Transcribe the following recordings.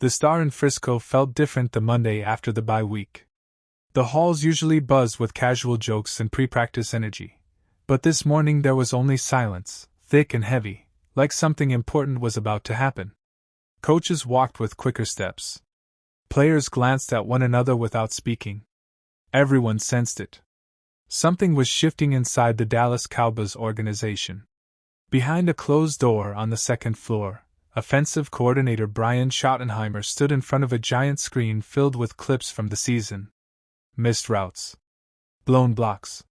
The Star in Frisco felt different the Monday after the bye week. The halls usually buzzed with casual jokes and pre-practice energy, but this morning there was only silence, thick and heavy, like something important was about to happen. Coaches walked with quicker steps. Players glanced at one another without speaking. Everyone sensed it. Something was shifting inside the Dallas Cowboys organization. Behind a closed door on the second floor, offensive coordinator Brian Schottenheimer stood in front of a giant screen filled with clips from the season. Missed routes. Blown blocks.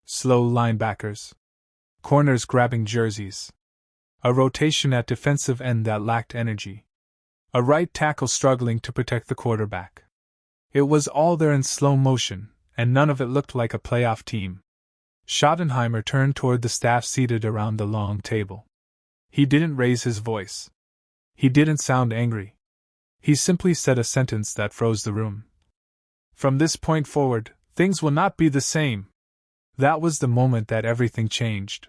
Slow linebackers. Corners grabbing jerseys. A rotation at defensive end that lacked energy. A right tackle struggling to protect the quarterback. It was all there in slow motion, and none of it looked like a playoff team. Schottenheimer turned toward the staff seated around the long table. He didn't raise his voice. He didn't sound angry. He simply said a sentence that froze the room. From this point forward, things will not be the same. That was the moment that everything changed.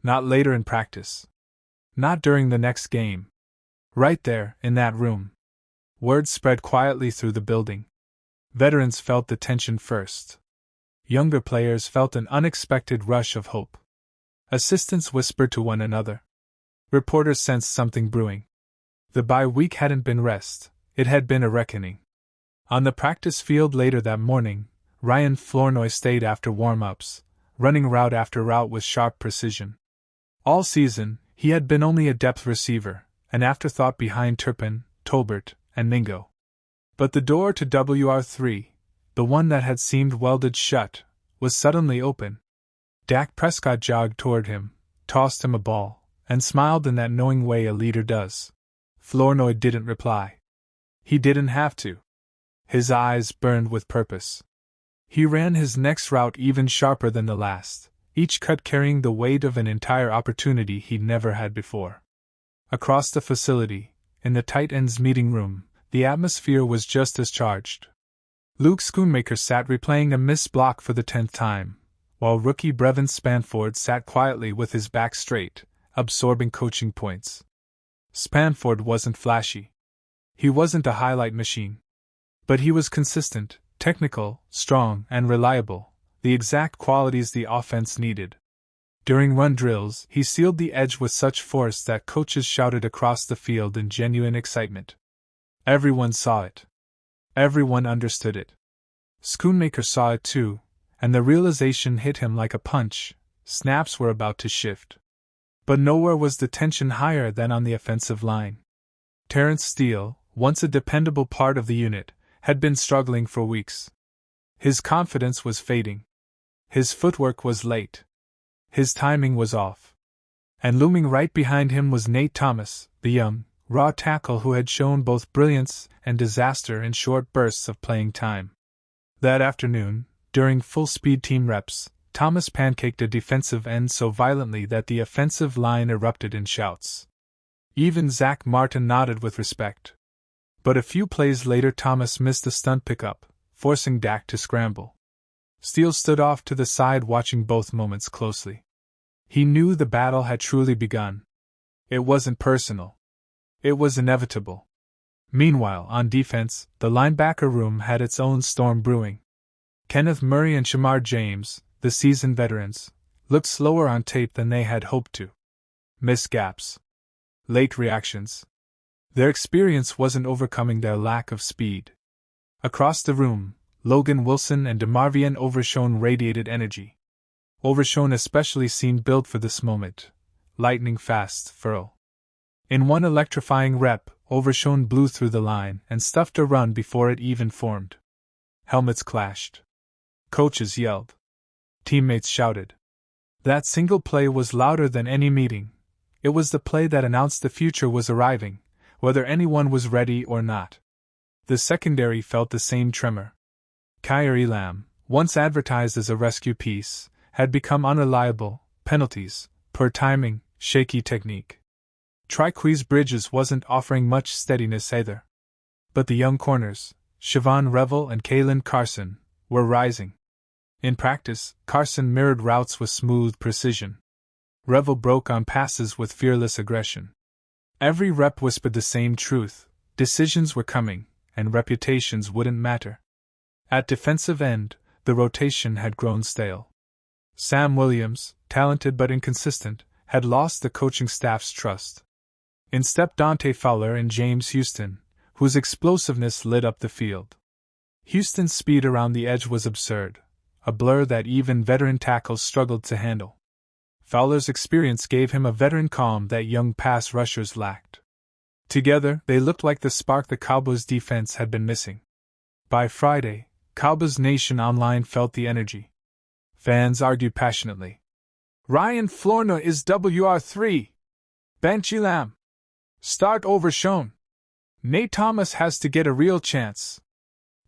Not later in practice. Not during the next game. Right there, in that room. Word spread quietly through the building. Veterans felt the tension first. Younger players felt an unexpected rush of hope. Assistants whispered to one another. Reporters sensed something brewing. The bye week hadn't been rest, it had been a reckoning. On the practice field later that morning, Ryan Flournoy stayed after warm-ups, running route after route with sharp precision. All season, he had been only a depth receiver, an afterthought behind Turpin, Tolbert, and Mingo. But the door to WR3, the one that had seemed welded shut, was suddenly open. Dak Prescott jogged toward him, tossed him a ball, and smiled in that knowing way a leader does. Flournoy didn't reply. He didn't have to. His eyes burned with purpose. He ran his next route even sharper than the last, each cut carrying the weight of an entire opportunity he'd never had before. Across the facility, in the tight ends meeting room, the atmosphere was just as charged. Luke Schoonmaker sat replaying a missed block for the 10th time, while rookie Brevy Spann-Ford sat quietly with his back straight, absorbing coaching points. Spann-Ford wasn't flashy. He wasn't a highlight machine. But he was consistent, technical, strong, and reliable, the exact qualities the offense needed. During run drills, he sealed the edge with such force that coaches shouted across the field in genuine excitement. Everyone saw it. Everyone understood it. Schoonmaker saw it too, and the realization hit him like a punch. Snaps were about to shift. But nowhere was the tension higher than on the offensive line. Terence Steele, once a dependable part of the unit, had been struggling for weeks. His confidence was fading. His footwork was late. His timing was off. And looming right behind him was Nate Thomas, the young, raw tackle who had shown both brilliance and disaster in short bursts of playing time. That afternoon, during full-speed team reps, Thomas pancaked a defensive end so violently that the offensive line erupted in shouts. Even Zach Martin nodded with respect. But a few plays later Thomas missed a stunt pickup, forcing Dak to scramble. Steele stood off to the side watching both moments closely. He knew the battle had truly begun. It wasn't personal. It was inevitable. Meanwhile, on defense, the linebacker room had its own storm brewing. Kenneth Murray and Shamar James, the seasoned veterans, looked slower on tape than they had hoped to. Missed gaps. Late reactions. Their experience wasn't overcoming their lack of speed. Across the room, Logan Wilson and DeMarvion Overshown radiated energy. Overshown especially seemed built for this moment. Lightning fast furl. In one electrifying rep, Overshown blew through the line and stuffed a run before it even formed. Helmets clashed. Coaches yelled. Teammates shouted. That single play was louder than any meeting. It was the play that announced the future was arriving, whether anyone was ready or not. The secondary felt the same tremor. Kaiir Elam, once advertised as a rescue piece, had become unreliable. Penalties, poor timing, shaky technique. Triqueze Bridges wasn't offering much steadiness either. But the young corners, Shavon, Revel, and Caelen Carson, were rising. In practice, Carson mirrored routes with smooth precision. Revel broke on passes with fearless aggression. Every rep whispered the same truth: Decisions were coming, and reputations wouldn't matter. At defensive end, the rotation had grown stale. Sam Williams, talented but inconsistent, had lost the coaching staff's trust. In stepped Dante Fowler and James Houston, whose explosiveness lit up the field. Houston's speed around the edge was absurd, a blur that even veteran tackles struggled to handle. Fowler's experience gave him a veteran calm that young pass rushers lacked. Together, they looked like the spark the Cowboys' defense had been missing. By Friday, Cowboys Nation Online felt the energy. Fans argued passionately. Ryan Flournoy is WR3. Bench Elam. Start Overshown. Nate Thomas has to get a real chance.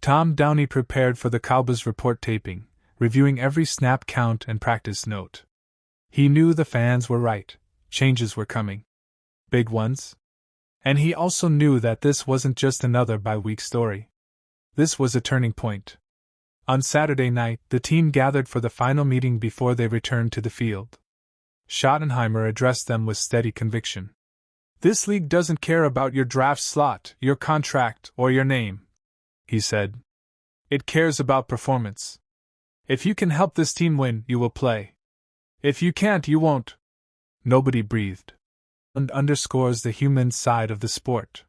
Tom Downey prepared for the Cowboys Report taping, reviewing every snap count and practice note. He knew the fans were right. Changes were coming. Big ones. And he also knew that this wasn't just another bye-week story. This was a turning point. On Saturday night, the team gathered for the final meeting before they returned to the field. Schottenheimer addressed them with steady conviction. This league doesn't care about your draft slot, your contract, or your name, he said. It cares about performance. If you can help this team win, you will play. If you can't, you won't. Nobody breathed. And underscores the human side of the sport.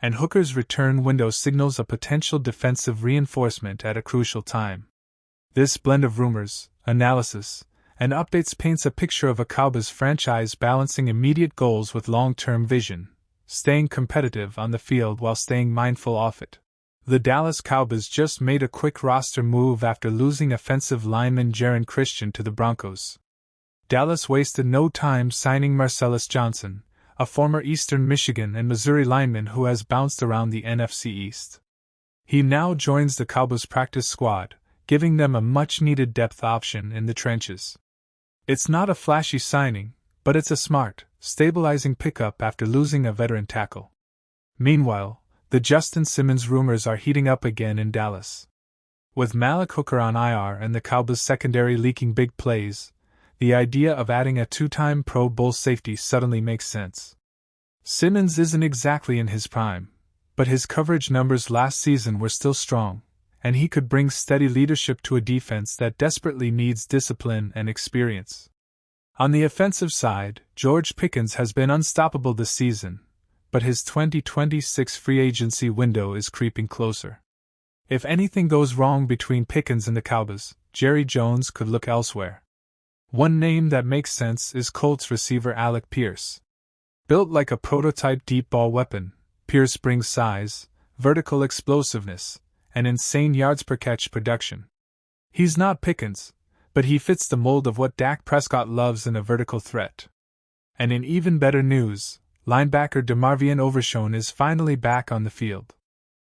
And Hooker's return window signals a potential defensive reinforcement at a crucial time. This blend of rumors, analysis, and updates paints a picture of a Cowboys franchise balancing immediate goals with long-term vision, staying competitive on the field while staying mindful off it. The Dallas Cowboys just made a quick roster move after losing offensive lineman Jaron Christian to the Broncos. Dallas wasted no time signing Marcellus Johnson, a former Eastern Michigan and Missouri lineman who has bounced around the NFC East. He now joins the Cowboys practice squad, giving them a much-needed depth option in the trenches. It's not a flashy signing, but it's a smart, stabilizing pickup after losing a veteran tackle. Meanwhile, the Justin Simmons rumors are heating up again in Dallas. With Malik Hooker on IR and the Cowboys secondary leaking big plays, the idea of adding a two-time Pro Bowl safety suddenly makes sense. Simmons isn't exactly in his prime, but his coverage numbers last season were still strong, and he could bring steady leadership to a defense that desperately needs discipline and experience. On the offensive side, George Pickens has been unstoppable this season, but his 2026 free agency window is creeping closer. If anything goes wrong between Pickens and the Cowboys, Jerry Jones could look elsewhere. One name that makes sense is Colts receiver Alec Pierce. Built like a prototype deep ball weapon, Pierce brings size, vertical explosiveness, and insane yards per catch production. He's not Pickens, but he fits the mold of what Dak Prescott loves in a vertical threat. And in even better news, linebacker DeMarvion Overshown is finally back on the field.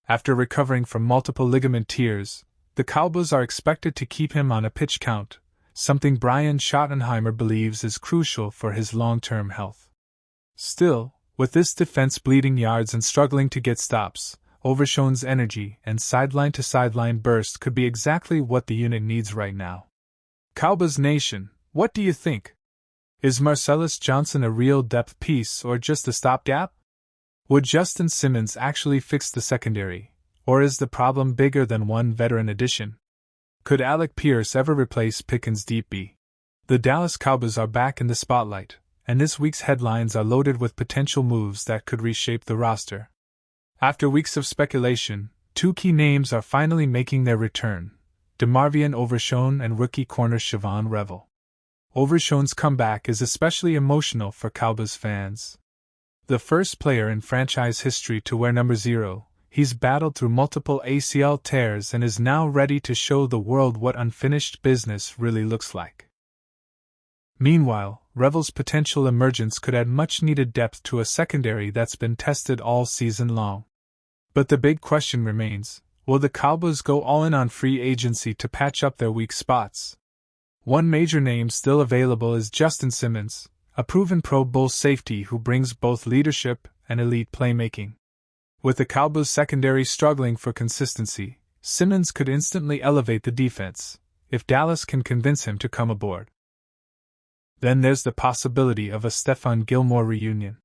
After recovering from multiple ligament tears, the Cowboys are expected to keep him on a pitch count, something Brian Schottenheimer believes is crucial for his long-term health. Still, with this defense bleeding yards and struggling to get stops, Overshown's energy and sideline-to-sideline burst could be exactly what the unit needs right now. Cowboys Nation, what do you think? Is Marcellus Johnson a real depth piece or just a stopgap? Would Justin Simmons actually fix the secondary, or is the problem bigger than one veteran addition? Could Alec Pierce ever replace Pickens' deep B? The Dallas Cowboys are back in the spotlight, and this week's headlines are loaded with potential moves that could reshape the roster. After weeks of speculation, two key names are finally making their return: DeMarvion Overshown and rookie corner Shavon Revel. Overshown's comeback is especially emotional for Cowboys fans. The first player in franchise history to wear number 0, he's battled through multiple ACL tears and is now ready to show the world what unfinished business really looks like. Meanwhile, Revel's potential emergence could add much-needed depth to a secondary that's been tested all season long. But the big question remains, will the Cowboys go all in on free agency to patch up their weak spots? One major name still available is Justin Simmons, a proven Pro Bowl safety who brings both leadership and elite playmaking. With the Cowboys secondary struggling for consistency, Simmons could instantly elevate the defense, if Dallas can convince him to come aboard. Then there's the possibility of a Stephon Gilmore reunion.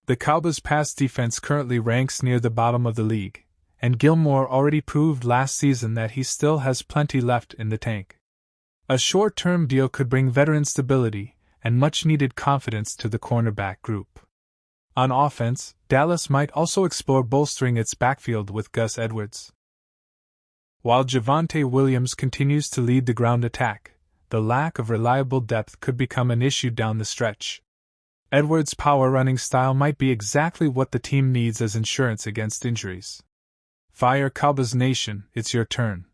The Cowboys' pass defense currently ranks near the bottom of the league, and Gilmore already proved last season that he still has plenty left in the tank. A short-term deal could bring veteran stability and much-needed confidence to the cornerback group. On offense, Dallas might also explore bolstering its backfield with Gus Edwards. While Javonte Williams continues to lead the ground attack, the lack of reliable depth could become an issue down the stretch. Edwards' power-running style might be exactly what the team needs as insurance against injuries. Fire Cowboys Nation, it's your turn.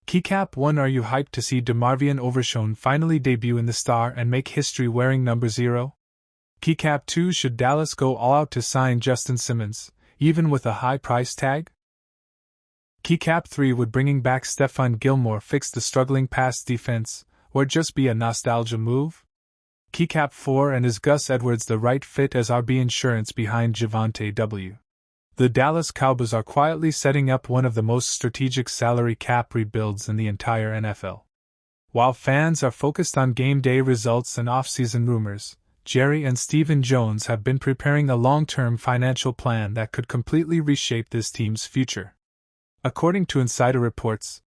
Keycap 1, are you hyped to see DeMarvion Overshown finally debut in the star and make history wearing number 0? Keycap 2, should Dallas go all out to sign Justin Simmons, even with a high price tag? Keycap 3, would bringing back Stephon Gilmore fix the struggling pass defense, or just be a nostalgia move? Keycap 4, and is Gus Edwards the right fit as RB insurance behind Javonte W? The Dallas Cowboys are quietly setting up one of the most strategic salary cap rebuilds in the entire NFL. While fans are focused on game day results and off-season rumors, Jerry and Stephen Jones have been preparing a long-term financial plan that could completely reshape this team's future. According to insider reports,